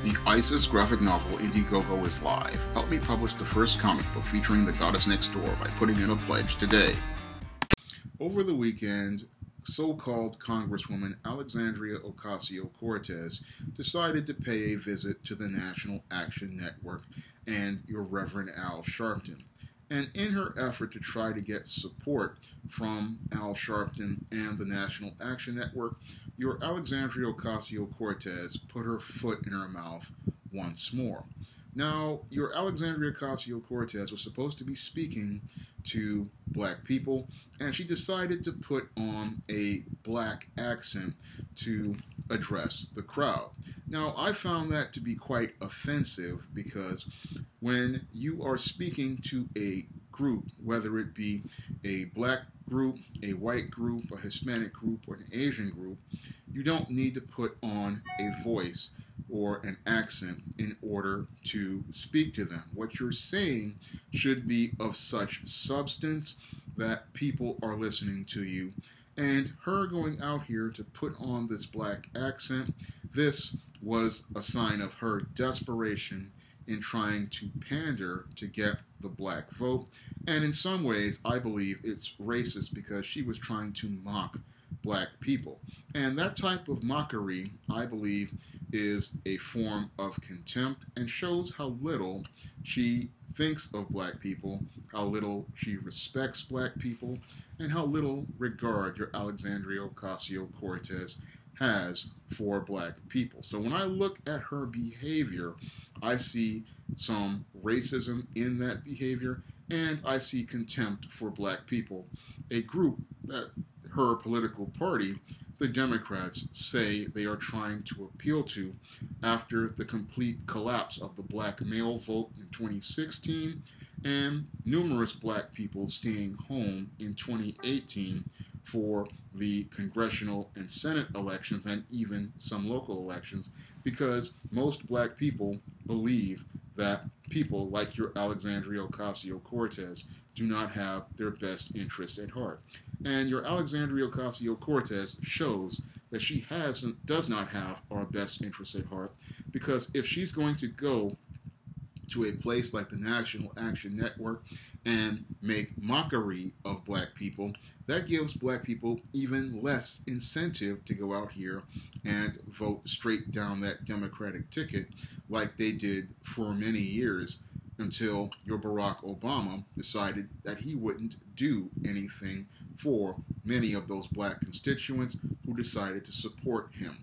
The ISIS graphic novel Indiegogo is live. Help me publish the first comic book featuring the goddess next door by putting in a pledge today. Over the weekend, so-called Congresswoman Alexandria Ocasio Cortez decided to pay a visit to the National Action Network and your Reverend Al Sharpton. And in her effort to try to get support from Al Sharpton and the National Action Network, your Alexandria Ocasio Cortez put her foot in her mouth once more. Now, your Alexandria Ocasio Cortez was supposed to be speaking to black people, and she decided to put on a black accent to address the crowd. Now, I found that to be quite offensive because when you are speaking to a group, whether it be a black group, a white group, a Hispanic group, or an Asian group, you don't need to put on a voice or an accent in order to speak to them. What you're saying should be of such substance that people are listening to you. And her going out here to put on this black accent, this was a sign of her desperation in trying to pander to get the black vote. And in some ways, I believe it's racist because she was trying to mock black people. And that type of mockery, I believe, is a form of contempt and shows how little she thinks of black people, how little she respects black people, and how little regard your Alexandria Ocasio-Cortez has for black people. So when I look at her behavior, I see some racism in that behavior, and I see contempt for black people, a group that her political party, the Democrats, say they are trying to appeal to after the complete collapse of the black male vote in 2016 and numerous black people staying home in 2018 for the congressional and Senate elections and even some local elections, because most black people believe that people like your Alexandria Ocasio-Cortez do not have their best interest at heart. And your Alexandria Ocasio-Cortez shows that she does not have our best interest at heart, because if she's going to go to a place like the National Action Network and make mockery of black people, that gives black people even less incentive to go out here and vote straight down that Democratic ticket like they did for many years until your Barack Obama decided that he wouldn't do anything for many of those black constituents who decided to support him.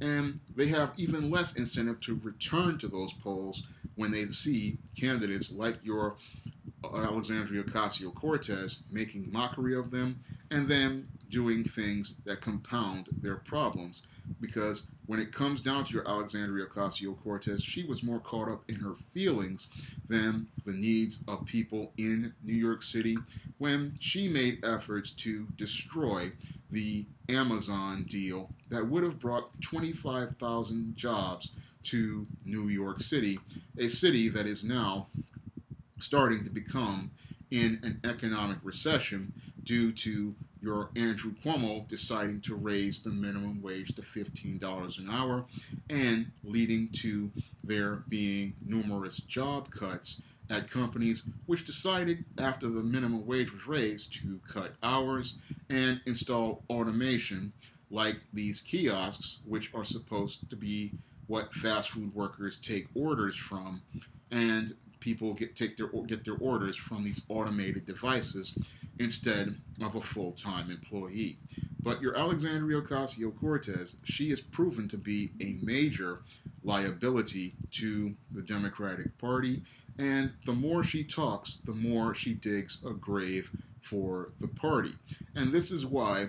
And they have even less incentive to return to those polls when they see candidates like your Alexandria Ocasio-Cortez making mockery of them and then doing things that compound their problems. Because when it comes down to your Alexandria Ocasio-Cortez, she was more caught up in her feelings than the needs of people in New York City when she made efforts to destroy the Amazon deal that would have brought 25,000 jobs to New York City, a city that is now starting to become in an economic recession due to your Andrew Cuomo deciding to raise the minimum wage to $15 an hour and leading to there being numerous job cuts at companies which decided after the minimum wage was raised to cut hours and install automation like these kiosks, which are supposed to be what fast food workers take orders from, and people get their orders from these automated devices instead of a full-time employee. But your Alexandria Ocasio-Cortez, she is proven to be a major liability to the Democratic Party, and the more she talks, the more she digs a grave for the party. And this is why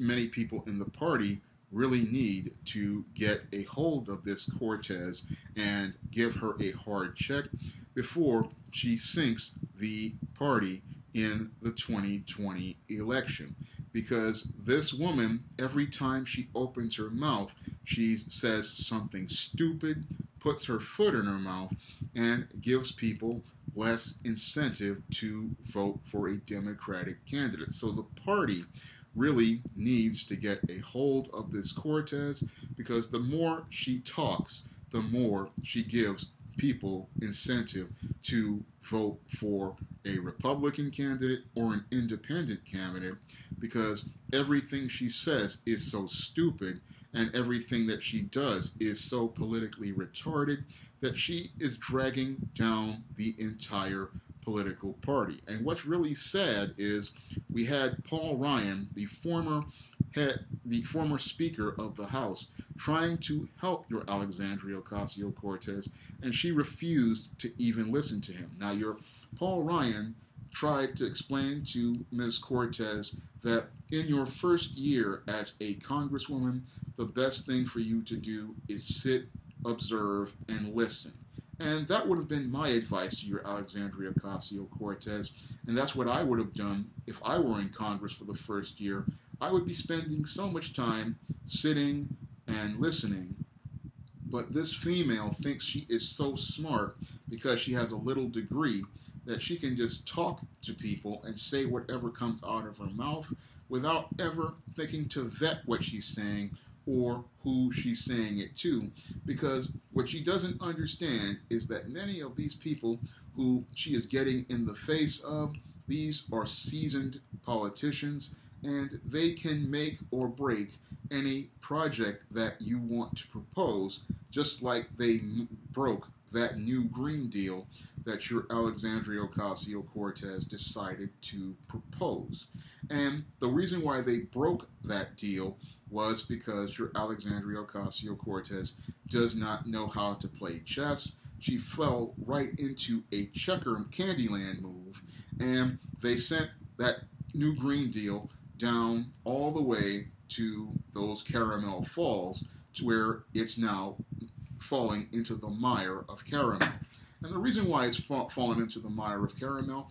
many people in the party really need to get a hold of this Cortez and give her a hard check before she sinks the party in the 2020 election. Because this woman, every time she opens her mouth, she says something stupid, puts her foot in her mouth, and gives people less incentive to vote for a Democratic candidate. So the party really needs to get a hold of this Cortez, because the more she talks, the more she gives people incentive to vote for a Republican candidate or an independent candidate, because everything she says is so stupid and everything that she does is so politically retarded that she is dragging down the entire political party. And what's really sad is we had Paul Ryan, the former Speaker of the House, trying to help your Alexandria Ocasio Cortez, and she refused to even listen to him. Now, your Paul Ryan tried to explain to Ms. Cortez that in your first year as a congresswoman, the best thing for you to do is sit, observe, and listen. And that would have been my advice to your Alexandria Ocasio Cortez, and that's what I would have done if I were in Congress for the first year. I would be spending so much time sitting and listening, but this female thinks she is so smart because she has a little degree that she can just talk to people and say whatever comes out of her mouth without ever thinking to vet what she's saying or who she's saying it to, because what she doesn't understand is that many of these people who she is getting in the face of, these are seasoned politicians, and they can make or break any project that you want to propose, just like they broke that new Green Deal that your Alexandria Ocasio-Cortez decided to propose. And the reason why they broke that deal was because your Alexandria Ocasio-Cortez does not know how to play chess. She fell right into a checker Candyland move, and they sent that new Green Deal down all the way to those caramel falls, to where it's now falling into the mire of caramel. And the reason why it's fallen into the mire of caramel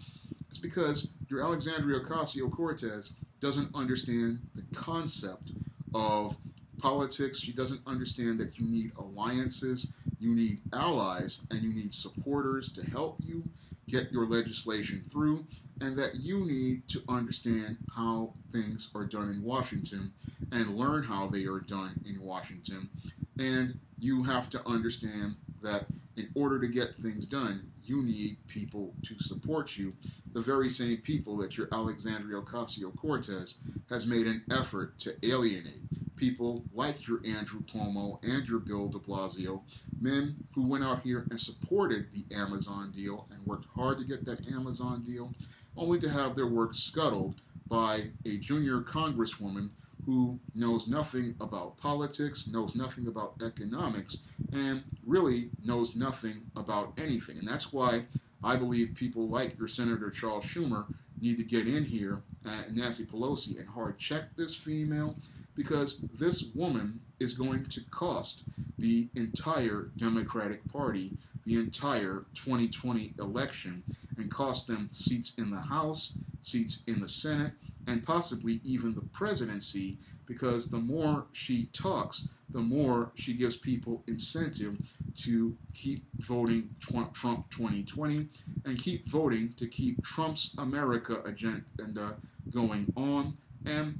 is because your Alexandria Ocasio-Cortez doesn't understand the concept of politics. She doesn't understand that you need alliances, you need allies, and you need supporters to help you get your legislation through, and that you need to understand how things are done in Washington and learn how they are done in Washington. And you have to understand that in order to get things done, you need people to support you, the very same people that your Alexandria Ocasio-Cortez has made an effort to alienate. People like your Andrew Cuomo and your Bill de Blasio, men who went out here and supported the Amazon deal and worked hard to get that Amazon deal, only to have their work scuttled by a junior congresswoman who knows nothing about politics, knows nothing about economics, and really knows nothing about anything. And that's why I believe people like your Senator Charles Schumer need to get in here, and Nancy Pelosi, and hard check this female, because this woman is going to cost the entire Democratic Party the entire 2020 election and cost them seats in the House, seats in the Senate, and possibly even the presidency, because the more she talks, the more she gives people incentive to keep voting Trump 2020 and keep voting to keep Trump's America agenda going on. And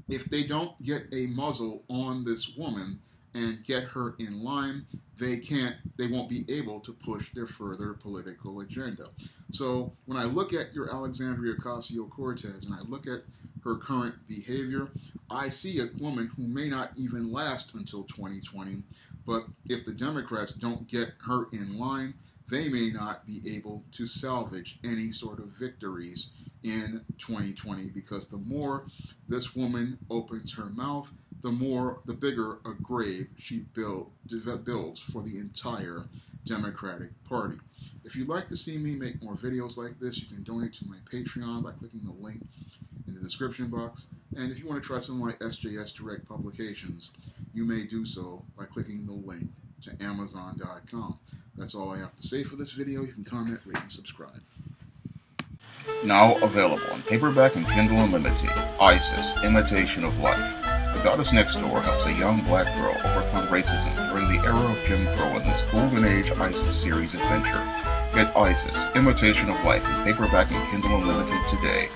if they don't get a muzzle on this woman and get her in line, they won't be able to push their further political agenda. So when I look at your Alexandria Ocasio-Cortez and I look at her current behavior, I see a woman who may not even last until 2020, but if the Democrats don't get her in line, they may not be able to salvage any sort of victories in 2020, because the more this woman opens her mouth, the bigger a grave she builds for the entire Democratic Party. If you'd like to see me make more videos like this, you can donate to my Patreon by clicking the link in the description box. And if you want to try some of my SJS Direct publications, you may do so by clicking the link to Amazon.com. That's all I have to say for this video. You can comment, rate, and subscribe. Now available in paperback and Kindle Unlimited, ISIS, Imitation of Life. The Goddess Next Door helps a young black girl overcome racism during the era of Jim Crow in this Golden Age ISIS series adventure. Get ISIS, Imitation of Life in paperback and Kindle Unlimited today.